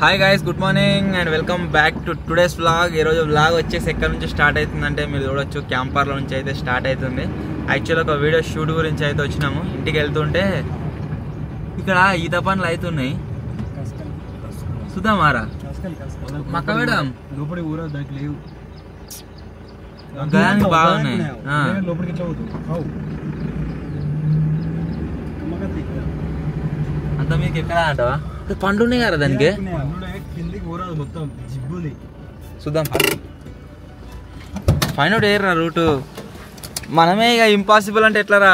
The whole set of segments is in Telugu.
Hi guys, good morning and welcome back to today's vlog. ఈరోజు వ్లాగ్ వచ్చేసి ఎక్కడి నుంచి స్టార్ట్ అవుతుందంటే మీరు చూడొచ్చు, క్యాంపర్లో నుంచి అయితే స్టార్ట్ అవుతుంది. యాక్చువల్ ఒక వీడియో షూట్ గురించి అయితే వచ్చినాము. ఇంటికి వెళ్తుంటే ఇక్కడ ఈత పనులు అవుతున్నాయి. సుధామారా మక్క మేడం లోపలికి ఊర దానికి లేవు, బాగున్నాయి. అంత మీకు ఎక్కడ అంటావా? పండు ఉన్నాయి కదా దానికి. మొత్తం జిబ్బుంది. చూద్దాం, ఫైన్ అవుట్ ఎయ్యరా రూటు. మనమే ఇక ఇంపాసిబుల్ అంటే ఎట్లరా?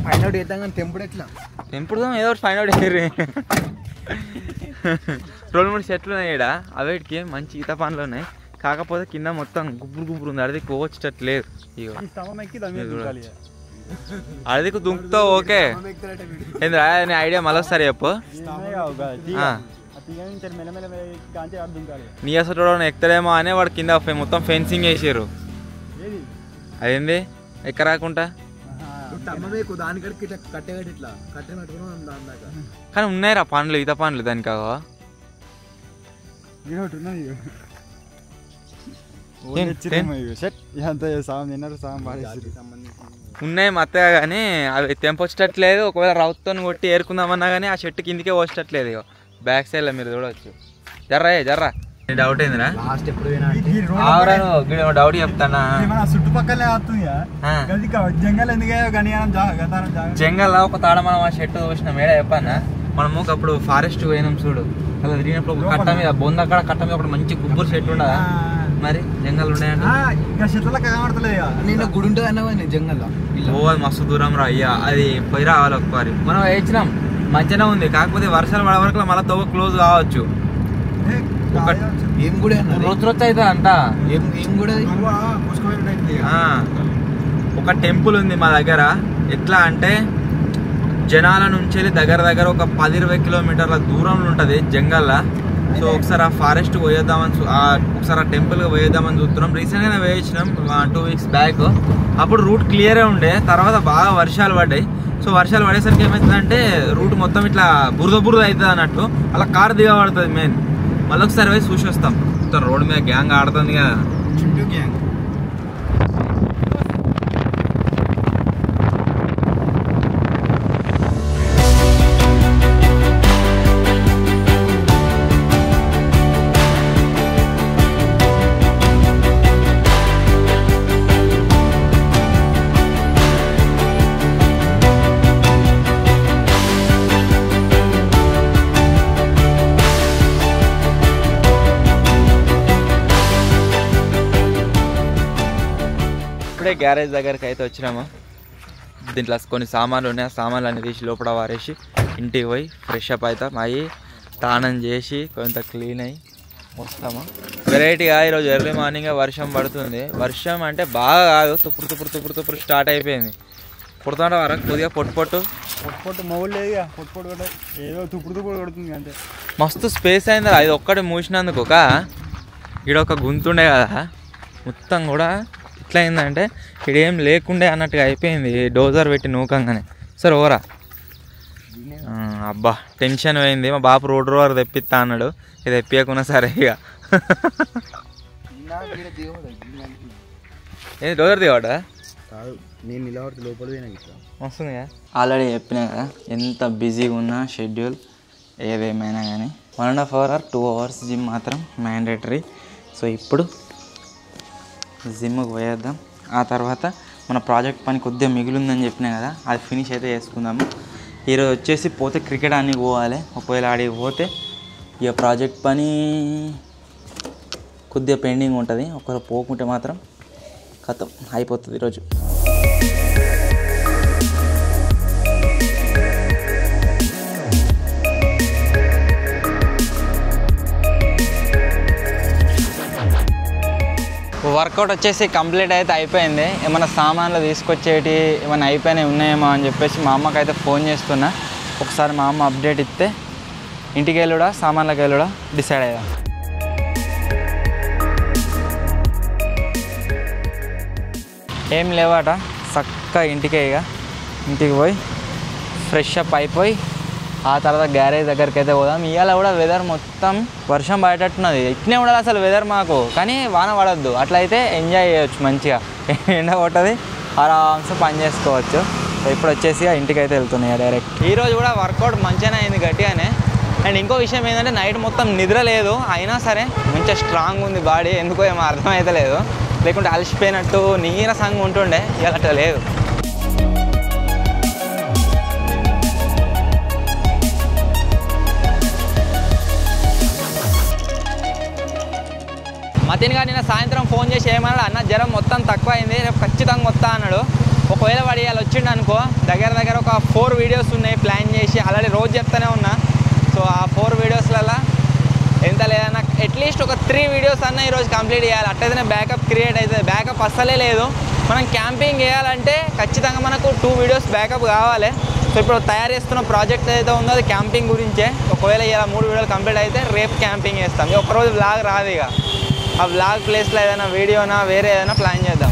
ఫైన్ అవుట్ చేద్దాం కానీ తెంపుడు ఎట్లా? తెంపుదాం, ఏదో ఒకటి ఫైన్ అవుట్ ఎయ్యరు. 2-3 సెట్లు ఉన్నాయి ఇక్కడ, అవేటికి మంచి ఈత పనులు ఉన్నాయి. కాకపోతే కింద మొత్తం గుబ్బురు గుబ్బురు ఉంది, అడిది కోవచ్చట్లేదు. ఇక అడిదికు దుంకుతావు ఓకే. ఏంద్రా నీ ఐడియా మళ్ళొస్తారు చెప్పు. నీ అసలు ఎక్కుతాడేమో అని వాడు కింద మొత్తం ఫెన్సింగ్ వేసారు. అదేంది ఎక్క రాకుండా. కానీ ఉన్నాయిరా పండ్లు, ఈత పండ్లు దానికి. ఉన్నాయి మత్తగా కానీ అవి తెంపొచ్చట్లేదు. ఒకవేళ రౌత్తో కొట్టి ఏరుకుందామన్నా కానీ ఆ చెట్టు కిందికే వచ్చేటట్లేదు. ఇక బ్యాక్ సైడ్ లో మీరు చూడవచ్చు. జర్రా డౌట్ ఏందిరా? డౌట్ చెప్తానా? చుట్టుపక్కల జంగల్ ఒక తాడ మనం ఆ చెట్టు చూసినాం. ఏడా చెప్పానా, మనము అప్పుడు ఫారెస్ట్ పోయినాం చూడు, అలా తిరిగినప్పుడు కట్ట మీద బొందక్కడ కట్ట మీద ఒకటి మంచి గుబ్బురు చెట్టు ఉండదా? మరి జంగల్ ఉన్నాయండి. గుడి ఉంటుంది అన్న జంగల్. ఓ అది మస్తు దూరం రా అయ్యా, అది పోయి రావాలి ఒకసారి. మనం వేయించినాం, మంచిగానే ఉంది. కాకపోతే వర్షాలు పడే వరకు మళ్ళీ తవ్వ క్లోజ్ కావచ్చు. ఏం గుడి రొచ్చు అవుతుంది అంట. ఏం గుడి? ఒక టెంపుల్ ఉంది మా దగ్గర. ఎట్లా అంటే జనాల నుంచి దగ్గర ఒక 10-20 కిలోమీటర్ల దూరంలో ఉంటుంది జంగల్లా. సో ఒకసారి ఆ ఫారెస్ట్ పోయేద్దామని, ఒకసారి ఆ టెంపుల్గా పోయేద్దామని చూస్తున్నాం. రీసెంట్గానే వేయించినాం 2 వీక్స్ బ్యాక్. అప్పుడు రూట్ క్లియరే ఉండే, తర్వాత బాగా వర్షాలు పడ్డాయి. సో వర్షాలు పడేసరికి ఏమవుతుందంటే రూట్ మొత్తం ఇట్లా బురద అవుతుంది అన్నట్టు, అలా కారు దిగబడుతుంది మెయిన్. మళ్ళీ ఒకసారి పోయి చూసి వస్తాం. రోడ్డు మీద గ్యాంగ్ ఆడుతుంది కదా, చుట్టూ గ్యాంగ్. ఇప్పుడే గ్యారేజ్ దగ్గరికి అయితే వచ్చినాము. దీంట్లో కొన్ని సామాన్లు ఉన్నాయి, ఆ సామాన్లు అన్ని తీసి లోపల వారేసి ఇంటికి పోయి ఫ్రెష్ అప్ అవుతాం. అవి స్నానం చేసి కొంత క్లీన్ అయ్యి వస్తాము. వెరైటీగా ఈరోజు ఎర్లీ మార్నింగ్ వర్షం పడుతుంది. వర్షం అంటే బాగా కాదు, తుప్పుడు స్టార్ట్ అయిపోయింది. పుడుతుంట వరకు కొద్దిగా పొట్టు మొగుడు లేదు, పొట్టు ఏదో తుప్పుడు కొడుతుంది అంతే. మస్తు స్పేస్ అయింది. అది ఒక్కటి మూసినందుకు ఇక్కడ ఒక గుంతుండే కదా, మొత్తం కూడా ఎట్లా అయిందంటే ఇక్కడ ఏం లేకుండే అన్నట్టుగా అయిపోయింది డోజర్ పెట్టి నూకంగానే. సరే ఓరా. అబ్బా టెన్షన్ పోయింది. మా బాపు రోడ్ రోవర్ తెప్పిస్తా అన్నాడు, ఇది తెప్పియకున్నా సరే ఇక. ఏంది డోజర్ దిగాడా? నేను నిలబడితే లోపల వస్తుంది కదా. ఆల్రెడీ చెప్పినా కదా, ఎంత బిజీగా ఉన్నా షెడ్యూల్ ఏదేమైనా కానీ 1.5 hour 2 hours జిమ్ మాత్రం మ్యాండేటరీ. సో ఇప్పుడు జిమ్కి పోయేద్దాం. ఆ తర్వాత మన ప్రాజెక్ట్ పని కొద్దిగా మిగిలిందని చెప్పినా కదా, అది ఫినిష్ అయితే చేసుకుందాము. ఈరోజు వచ్చేసి పోతే క్రికెట్ ఆడికి పోవాలి. ఒకవేళ ఆడికి పోతే ఇక ప్రాజెక్ట్ పని కొద్దిగా పెండింగ్ ఉంటుంది. ఒకరు పోకుంటే మాత్రం ఖతం అయిపోతుంది ఈరోజు. వర్కౌట్ వచ్చేసి కంప్లీట్ అయితే అయిపోయింది. ఏమైనా సామాన్లు తీసుకొచ్చేటి ఏమైనా అయిపోయినాయి ఉన్నాయేమో అని చెప్పేసి మా అమ్మకి అయితే ఫోన్ చేస్తున్నా. ఒకసారి మా అమ్మ అప్డేట్ ఇస్తే ఇంటికి వెళ్ళుడా సామాన్లకు వెళ్ళుడా డిసైడ్ అయ్యా. ఏం లేవాట, చక్కగా ఇంటికే. ఇక ఇంటికి పోయి ఫ్రెష్ అప్ అయిపోయి ఆ తర్వాత గ్యారేజ్ దగ్గరికి అయితే పోదాం. ఇవాళ కూడా వెదర్ మొత్తం వర్షం పడేటట్టున్నది. ఇట్నే ఉండాలి అసలు వెదర్ మాకు, కానీ వాన పడద్దు. అట్లయితే ఎంజాయ్ చేయొచ్చు మంచిగా, ఎండ కొట్టది ఆరామ్సే పని చేసుకోవచ్చు. ఇప్పుడు వచ్చేసి ఇంటికి అయితే వెళ్తున్నాయి డైరెక్ట్. ఈరోజు కూడా వర్కౌట్ మంచిగానే అయింది, గట్టిగానే. అండ్ ఇంకో విషయం ఏంటంటే నైట్ మొత్తం నిద్ర లేదు, అయినా సరే మంచిగా స్ట్రాంగ్ ఉంది బాడీ. ఎందుకో ఏమో అర్థమైతే లేదు, లేకుంటే అలసిపోయినట్టు నీరసంగా ఉంటుండే, ఇవాళ అట్లా లేదు. మతిన్ గారు నిన్న సాయంత్రం ఫోన్ చేసి ఏమన్నాడు, అన్న జ్వరం మొత్తం తక్కువ అయింది, రేపు ఖచ్చితంగా వస్తా అన్నాడు. ఒకవేళ వాడు ఇవాళ వచ్చిండు అనుకో, దగ్గర ఒక 4 వీడియోస్ ఉన్నాయి ప్లాన్ చేసి, ఆల్రెడీ రోజు చెప్తానే ఉన్నా. సో ఆ 4 వీడియోస్లలో ఎంత లేదన్నా అట్లీస్ట్ ఒక 3 వీడియోస్ అన్న ఈరోజు కంప్లీట్ చేయాలి. అట్లయితేనే బ్యాకప్ క్రియేట్ అవుతుంది. బ్యాకప్ అస్సలే లేదు. మనం క్యాంపింగ్ చేయాలంటే ఖచ్చితంగా మనకు 2 వీడియోస్ బ్యాకప్ కావాలి. సో ఇప్పుడు తయారు చేస్తున్న ప్రాజెక్ట్ ఏదైతే ఉందో అది క్యాంపింగ్ గురించే. ఒకవేళ ఇలా 3 వీడియోలు కంప్లీట్ అయితే రేపు క్యాంపింగ్ చేస్తాం. ఒకరోజు బ్లాగ్ రాదు, ఇక ఆ బ్లాగ్ ప్లేస్లో ఏదైనా వీడియోనా వేరే ఏదైనా ప్లాన్ చేద్దాం.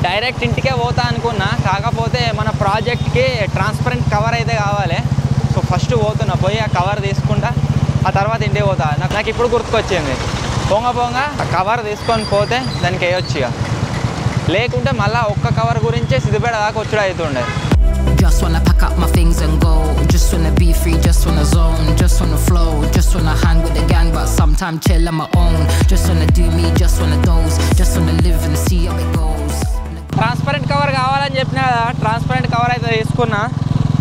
డైరెక్ట్ ఇంటికే పోతా అనుకున్నా, కాకపోతే మన ప్రాజెక్ట్కి ట్రాన్స్పరెంట్ కవర్ అయితే కావాలి. సో ఫస్ట్ పోతున్నా, పోయి ఆ కవర్ తీసుకుంటా, ఆ తర్వాత ఇంటికి పోతా. నాకు ఇప్పుడు గుర్తుకొచ్చింది, పోంగ ఆ కవర్ తీసుకొని పోతే దానికి వేయొచ్చు. ఇక లేకుంటే మళ్ళీ ఒక్క కవర్ గురించే సిద్దిపేట దాకా వచ్చుడు అవుతుండే. Just wanna pack up my things and go. Just wanna be free, just wanna zone. Just wanna flow, just wanna hang with the gang, but sometimes chill on my own. Just wanna do me, just wanna doze. Just wanna live and see how it goes. Transparent cover కావాలని చెప్పినా కదా, ట్రాన్స్పరెంట్ కవర్ అయితే తీసుకున్నా.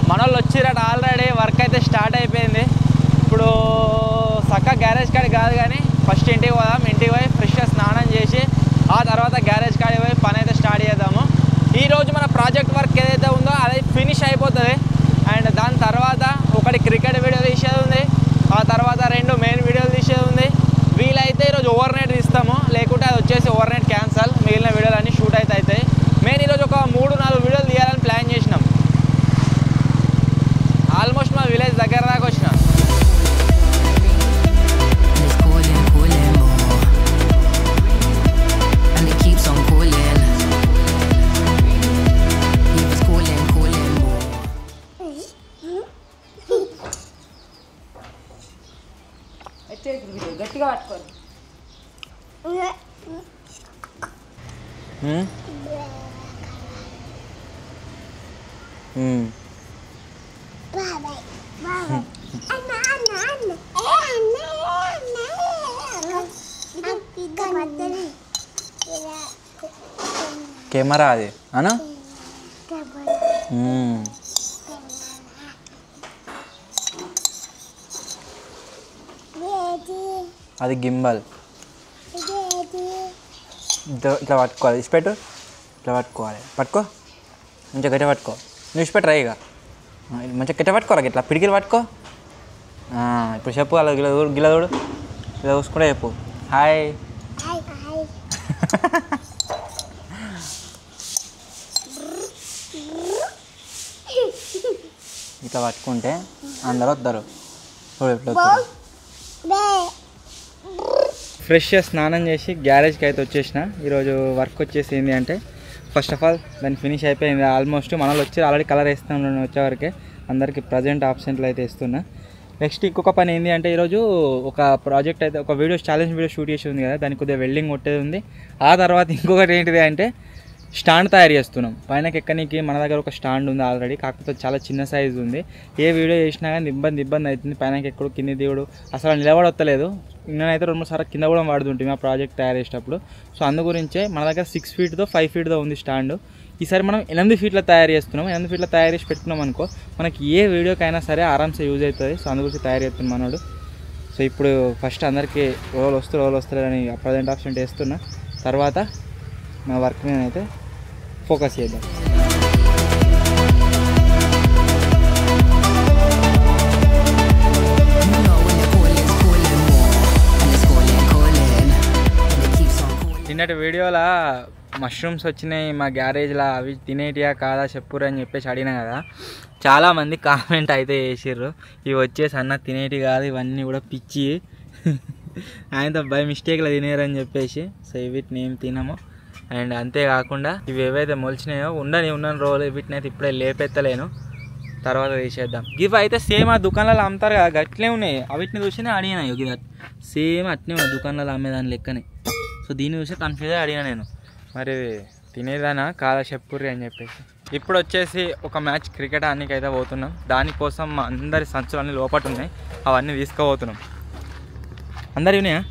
మన వాళ్ళు వచ్చిరట, ఆల్రెడీ వర్క్ అయితే స్టార్ట్ అయిపోయింది. ఇప్పుడు చక్కగా గ్యారేజ్ కాడికి కాదు కానీ ఫస్ట్ ఇంటికి పోదాం. ఇంటికి పోయి ఫ్రెష్గా స్నానం చేసి ఆ తర్వాత గ్యారేజ్ కాడికి పోయి పని అయితే స్టార్ట్ చేద్దాము. ఈరోజు మన ప్రాజెక్ట్ వర్క్ ఏదైతే ఉందో అది ఫినిష్ అయిపోతుంది. అండ్ దాని తర్వాత ఒకటి క్రికెట్ వీడియో తీసేది ఉంది, ఆ తర్వాత 2 మెయిన్ వీడియోలు తీసేది ఉంది. వీలైతే ఈరోజు ఓవర్ నైట్ తీస్తాము, లేకుంటే అది వచ్చేసి ఓవర్ నైట్ క్యాన్సల్. మిగిలిన వీడియోలు అన్నీ షూట్ అయితే అవుతాయి. మెయిన్ ఈరోజు ఒక 3-4 వీడియోలు తీయాలని ప్లాన్ చేసినాం. ఆల్మోస్ట్ మా విలేజ్ దగ్గర దాకా వచ్చినాం. గట్టిగా పట్టుకోండి. కెమెరా అది అనా, అది గింబల్. ఇట్లా పట్టుకోవాలి, ఇసిపెట్టు, ఇట్లా పట్టుకోవాలి. పట్టుకో, మంచిగా గట్టిగా పట్టుకో. నువ్వు ఇసిపెట్టు రా, ఇక మంచిగా గట్టిగా పట్టుకోరా, ఇట్లా పిడికిలు పట్టుకో. ఇప్పుడు చెప్పు, అలా గిలదోడు ఇలా చూసుకుంటే చెప్పు హాయ్. ఇట్లా పట్టుకుంటే అందరూ వస్తారు. చూడు ఎట్లా వస్తారు. ఫ్రెష్గా స్నానం చేసి గ్యారేజ్కి అయితే వచ్చేసిన. ఈరోజు వర్క్ వచ్చేసి ఏంటి అంటే, ఫస్ట్ ఆఫ్ ఆల్ దాన్ని ఫినిష్ అయిపోయింది ఆల్మోస్ట్. మన వాళ్ళు వచ్చి ఆల్రెడీ కలర్ వేస్తున్నాను వచ్చేవరకే, అందరికీ ప్రజెంట్ ఆప్షన్లు అయితే ఇస్తున్నా. నెక్స్ట్ ఇంకొక పని ఏంటి అంటే, ఈరోజు ఒక ప్రాజెక్ట్ అయితే ఒక వీడియో ఛాలెంజ్ వీడియో షూట్ చేసి ఉంది కదా, దానికి కొద్దిగా వెల్డింగ్ కొట్టేది ఉంది. ఆ తర్వాత ఇంకొకటి ఏంటిది అంటే స్టాండ్ తయారు చేస్తున్నాం. పైనకి ఎక్కడానికి మన దగ్గర ఒక స్టాండ్ ఉంది ఆల్రెడీ, కాకపోతే చాలా చిన్న సైజు ఉంది. ఏ వీడియో చేసినా కానీ ఇబ్బంది అవుతుంది. పైనకి ఎక్కడు కింది దిగుడు అసలు నిలబడొత్తలేదు. నేనైతే 2-3 సార్లు కింద కూడా వాడుతుంటే ఆ ప్రాజెక్ట్ తయారు చేసేటప్పుడు. సో అందు గురించే మన దగ్గర 6 ఫీట్తో 5 ఫీట్తో ఉంది స్టాండ్. ఈసారి మనం 8 ఫీట్ల తయారు చేస్తున్నాం. 8 ఫీట్ల తయారు చేసి పెట్టుకున్నాం అనుకో, మనకి ఏ వీడియోకైనా సరే ఆరామ్సే యూజ్ అవుతుంది. సో అందు గురించి తయారు చేస్తున్నాం మనోడు. సో ఇప్పుడు ఫస్ట్ అందరికీ రోల్ వస్తలేదని ప్రజెంట్ ఆప్షన్ వేస్తున్నా. తర్వాత మన వర్క్ మీద అయితే ఫోకస్ చేద్దాం. నిన్నటి వీడియోలో మష్రూమ్స్ వచ్చినాయి మా గ్యారేజ్లో, అవి తినేటియా కాదా చెప్పురు అని చెప్పేసి అడిగినా కదా. చాలామంది కామెంట్ అయితే చేసిర్రు, ఇవి వచ్చేసి అన్న తినేటి కాదు, ఇవన్నీ కూడా పిచ్చి, ఆయనతో బై మిస్టేక్లో తినేరని చెప్పేసి. సో వీటిని ఏం తినము. అండ్ అంతేకాకుండా ఇవి ఏవైతే మొలిచినాయో ఉన్న రోజులు వీటిని అయితే ఇప్పుడే లేపెత్తలేను, తర్వాత తీసేద్దాం. ఇవి అయితే సేమ్ ఆ దుకాణాలు అమ్ముతారు కదా గట్లే ఉన్నాయి, వీటిని చూసినే అడిగినా ఇది సేమ్ అట్నే ఉన్నాయి దుకాణాలు అమ్మేదాని లెక్కనే. సో దీన్ని చూసి కన్ఫ్యూజ్ అడిగినా నేను, మరి తినేదానా కాదా చెప్పుర్రి అని చెప్పేసి. ఇప్పుడు వచ్చేసి ఒక మ్యాచ్ క్రికెట్ ఆడడానికి అయితే పోతున్నాం. దానికోసం మా అందరి సంచులన్నీ లోపల ఉన్నాయి, అవన్నీ తీసుకుపోతున్నాం. అందరు ఉన్నాయా?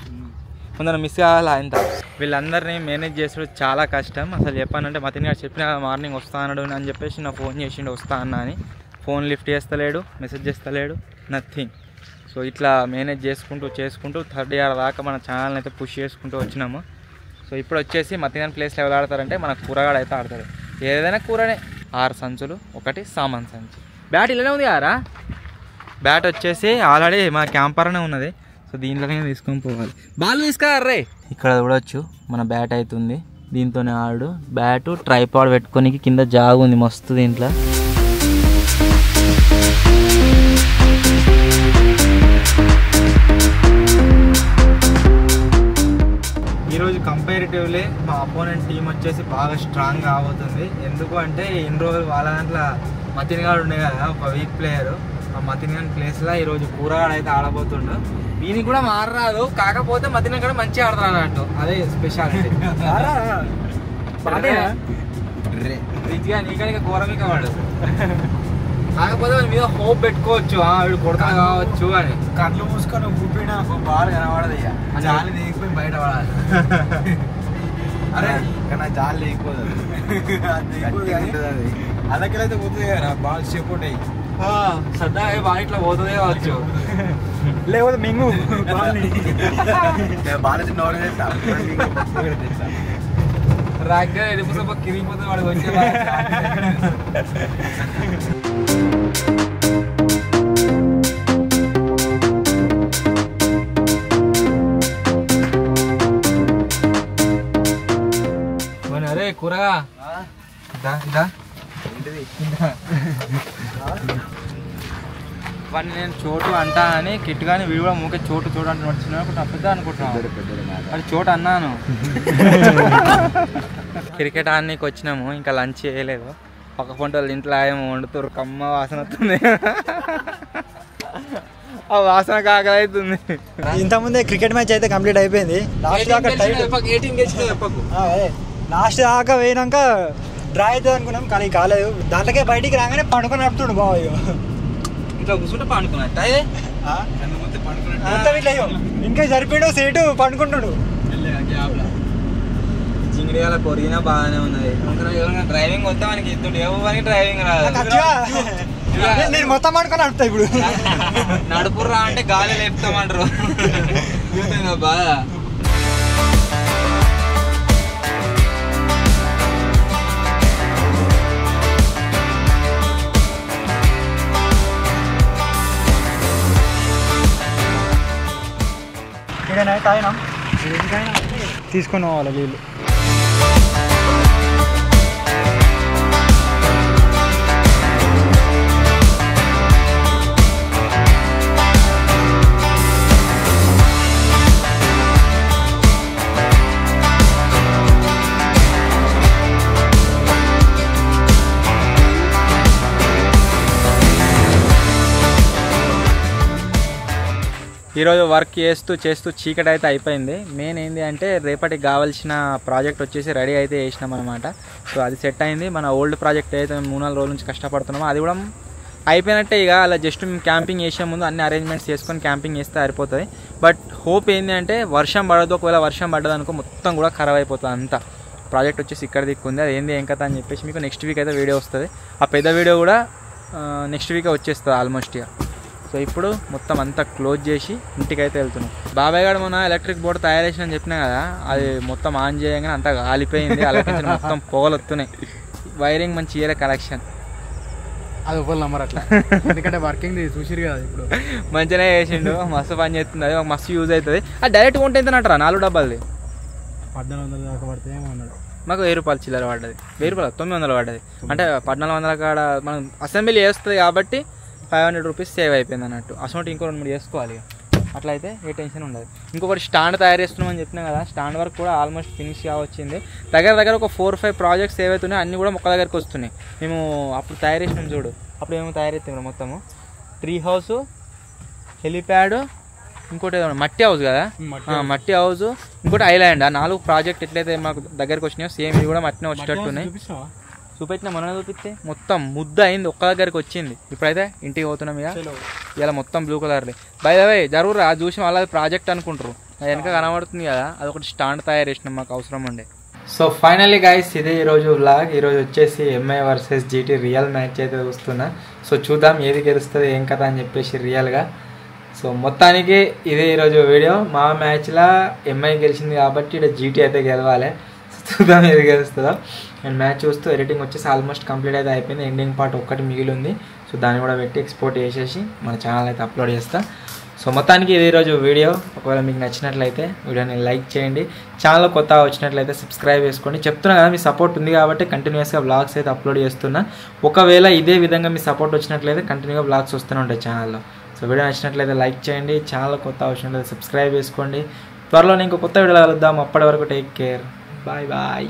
కొందరు మిస్ కావాలా ఇంత. వీళ్ళందరినీ మేనేజ్ చేసుడు చాలా కష్టం. అసలు చెప్పానంటే మతిన్ గారు చెప్పిన మార్నింగ్ వస్తా అన్నాడు అని చెప్పేసి నా ఫోన్ చేసిండు వస్తా అన్నా అని. ఫోన్ లిఫ్ట్ చేస్తలేడు, మెసేజ్ చేస్తలేడు, నథింగ్. సో ఇట్లా మేనేజ్ చేసుకుంటూ 3rd year దాకా మన ఛానల్ని అయితే పుష్ చేసుకుంటూ వచ్చినాము. సో ఇప్పుడు వచ్చేసి మతిన్ ప్లేస్లో ఎవరు ఆడతారంటే మన కూరగాడు అయితే ఆడతాడు. ఏదైనా కూరనే. 6 సంచులు, 1 సామాన్ సంచి. బ్యాట్ ఇలానే ఉంది కారా? బ్యాట్ వచ్చేసి ఆల్రెడీ మా క్యాంపర్నే ఉన్నది. సో దీంట్లోనే తీసుకొని పోవాలి. బాల్ తీసుకురా. ఇక్కడ చూడవచ్చు మన బ్యాట్ అవుతుంది, దీంతోనే ఆడు. బ్యాటు ట్రైపాడ్ పెట్టుకొని కింద జాగు ఉంది మస్తు దీంట్లో. ఈరోజు కంపారిటివ్లీ మా అపోనెంట్ టీం వచ్చేసి బాగా స్ట్రాంగ్ కాబోతుంది. ఎందుకు అంటే ఇన్ని రోజులు వాళ్ళ దాంట్లో మతిన్ గారు ఉండే కదా ఒక వీక్ ప్లేయర్. ఆ మతిన్ గారి ప్లేస్లో ఈరోజు కూరగాడు అయితే ఆడబోతుండు. దీనికి కూడా మారరాదు, కాకపోతే మతిన్ కూడా మంచిగా ఆడతారు అన్నట్టు, అదే స్పెషాలిటీ. రిచ్గా నీకనిక కూరమిక వాడు, కాకపోతే వాడి మీద హోప్ పెట్టుకోవచ్చు, వీడు కొడతా కావచ్చు అని. కళ్ళు మూసుకొని ఊపిన బాల్ కనబడదు, ఇక జాలి లేకపోయి బయట పడాలి. అరే కానీ జాలి లేకపోదు, అదకెళ్ళైతే పోతుంది కదా బాల్ షేప్ ఉంటాయి. సరదా బాగా ఇట్లా పోతుందే కావచ్చు, లేకపోతే మింగు రాగ్గా వెళ్ళిపోతే కిరిగిపోతే వాడికి వచ్చే. అదే కూరగా ఇదా వాడిని నేను చోటు అంటా అని కిట్ కానీ వీడు కూడా మూకే చోటు అంటే నడుచుకున్నా పెద్ద అనుకుంటున్నాను, అది చోటు అన్నాను. క్రికెట్ ఆడడానికి వచ్చినాము, ఇంకా లంచ్ చేయలేదు. పక్క పంటలు ఇంట్లో ఏమో వండుతారు, కమ్మ వాసన వస్తుంది. ఆ వాసన కాకలవుతుంది. ఇంతకుముందే క్రికెట్ మ్యాచ్ అయితే కంప్లీట్ అయిపోయింది. లాస్ట్ దాకా పోయినాక డ్రా అవుతుంది అనుకున్నాం, కానీ కాలేదు. దాంట్లోకే బయటికి రాగానే పండుకొని నడుపుతుండు బాబు. ఇట్లా కూర్చుంటే పండుకున్నట్టు మొత్తం ఇట్లా ఇంకా సరిపోయాడు సీటు పండుకుంటాడు. జింగిడియాల కొరిగినా బాగానే ఉన్నది. డ్రైవింగ్ వస్తే మనకి ఇస్తుండే, ఎవరికి డ్రైవింగ్ రాదు. నేను మొత్తం పండుకొని నడుపుతా ఇప్పుడు. నడుపుర్రా అంటే గాలి లేపుతామంటారు బాగా. ఇక్కడైనా తాగినాం, తీసుకొని పోవాలి వీళ్ళు. ఈరోజు వర్క్ చేస్తూ చీకటి అయితే అయిపోయింది. మెయిన్ ఏంటి అంటే రేపటికి కావాల్సిన ప్రాజెక్ట్ వచ్చేసి రెడీ అయితే చేసినాం అనమాట. సో అది సెట్ అయింది. మన ఓల్డ్ ప్రాజెక్ట్ అయితే 3-4 రోజుల నుంచి కష్టపడుతున్నామో అది కూడా అయిపోయినట్టే. ఇక అలా జస్ట్ మేము క్యాంపింగ్ చేసే ముందు అన్ని అరేంజ్మెంట్స్ చేసుకొని క్యాంపింగ్ చేస్తే సరిపోతుంది. బట్ హోప్ ఏంటి అంటే వర్షం పడదు. ఒకవేళ వర్షం పడ్డదనుకో మొత్తం కూడా ఖరాబ్ అయిపోతుంది అంతా. ప్రాజెక్ట్ వచ్చేసి ఇక్కడ దిక్కుంది, అది ఏంది ఏం కథ అని చెప్పేసి మీకు నెక్స్ట్ వీక్ అయితే వీడియో వస్తుంది. ఆ పెద్ద వీడియో కూడా నెక్స్ట్ వీకే వచ్చేస్తుంది ఆల్మోస్ట్. ఇక సో ఇప్పుడు మొత్తం అంతా క్లోజ్ చేసి ఇంటికైతే వెళ్తున్నాం. బాబాయ్ గారు మొన్న ఎలక్ట్రిక్ బోర్డు తయారు చేసిన అని చెప్పినా కదా, అది మొత్తం ఆన్ చేయగానే అంతా కాలిపోయింది. అలాగే మొత్తం పొగలు వస్తున్నాయి. వైరింగ్ మంచి ఇయర్ కలెక్షన్ అది ఒకళ్ళు నమ్మరు అట్లా, ఎందుకంటే వర్కింగ్ చూసిరు కదా ఇప్పుడు. మంచిగానే చేసిండు, మస్తు పని చేస్తుంది. అది మస్తు యూజ్ అవుతుంది. అది డైరెక్ట్ కొంటే ఎంత అంటారా? 4 డబ్బాలది 1400 దాకా పడితే ఏమన్నాడు. మాకు 1000 రూపాయలు చిల్లర పడ్డది. 1000 రూపాయలు 900 పడ్డది. అంటే 1400 కాడ మనం అసెంబ్లీ చేస్తుంది కాబట్టి 500 రూపీస్ సేవ్ అయిపోయింది అన్నట్టు. అసలు ఇంకో 2-3 చేసుకోవాలి. అట్లయితే ఏ టెన్షన్ ఉండదు. ఇంకొకటి స్టాండ్ తయారు చేస్తున్నామని చెప్పినాం కదా, స్టాండ్ వర్క్ కూడా ఆల్మోస్ట్ ఫినిష్ వచ్చింది. దగ్గర ఒక 4-5 ప్రాజెక్ట్స్ ఏవైతే ఉన్నాయో అన్నీ కూడా మొక్క దగ్గరికి వస్తున్నాయి. మేము అప్పుడు తయారు చేసినాం చూడు, అప్పుడు ఏమో తయారు చేస్తాం మొత్తము ట్రీ హౌస్, హెలిప్యాడ్, ఇంకోటి ఏదో మట్టి హౌస్ కదా, మట్టి హౌస్, ఇంకోటి ఐలాండ్. ఆ 4 ప్రాజెక్ట్ ఎట్లయితే మాకు దగ్గరికి వచ్చినాయో సేమ్ ఇవి కూడా మట్టినే వచ్చేటట్టు ఉన్నాయి. చూపెట్టినా మనం చూపిస్తే మొత్తం ముద్ద అయింది, ఒక్క దగ్గరికి వచ్చింది. ఇప్పుడైతే ఇంటికి పోతున్నాం ఇక. ఇలా మొత్తం బ్లూ కలర్లే. బై ద వే జరుగురు అది చూసి వాళ్ళది ప్రాజెక్ట్ అనుకుంటారు, అది వెనక కనబడుతుంది కదా, అదొకటి స్టాండ్ తయారు చేసినాం మాకు అవసరం ఉండే. సో ఫైనల్లీ గైస్ ఇదే ఈరోజు వ్లాగ్. ఈరోజు వచ్చేసి MI versus GT real match అయితే చూస్తున్నా. సో చూద్దాం ఏది గెలుస్తుంది ఏం కదా అని చెప్పేసి రియల్గా. సో మొత్తానికి ఇదే ఈరోజు వీడియో. మా మ్యాచ్లో ఎంఐ గెలిచింది కాబట్టి ఇక్కడ జీటీ అయితే గెలవాలి. చూద్దాం ఏది గెలుస్తుందో. అండ్ మ్యాచ్ చూస్తూ ఎడిటింగ్ వచ్చేసి ఆల్మోస్ట్ కంప్లీట్ అయితే అయిపోయింది. ఎండింగ్ పార్ట్ ఒక్కటి మిగిలి ఉంది. సో దాన్ని కూడా పెట్టి ఎక్స్పోర్ట్ చేసేసి మన ఛానల్ అయితే అప్లోడ్ చేస్తా. సో మొత్తానికి ఇది ఈరోజు వీడియో. ఒకవేళ మీకు నచ్చినట్లయితే వీడియోని లైక్ చేయండి. ఛానల్ కొత్తగా వచ్చినట్లయితే సబ్స్క్రైబ్ చేసుకోండి. చెప్తున్నా కదా మీ సపోర్ట్ ఉంది కాబట్టి కంటిన్యూస్గా వ్లాగ్స్ అయితే అప్లోడ్ చేస్తున్నా. ఒకవేళ ఇదే విధంగా మీ సపోర్ట్ వచ్చినట్లయితే కంటిన్యూగా వ్లాగ్స్ వస్తూనే ఉంటాయి ఛానల్లో. సో వీడియో నచ్చినట్లయితే లైక్ చేయండి. ఛానల్ కొత్తగా వచ్చినట్లయితే సబ్స్క్రైబ్ చేసుకోండి. త్వరలో ఇంకో కొత్త వీడియోలో కలుద్దాం. అప్పటి వరకు టేక్ కేర్. Bye bye.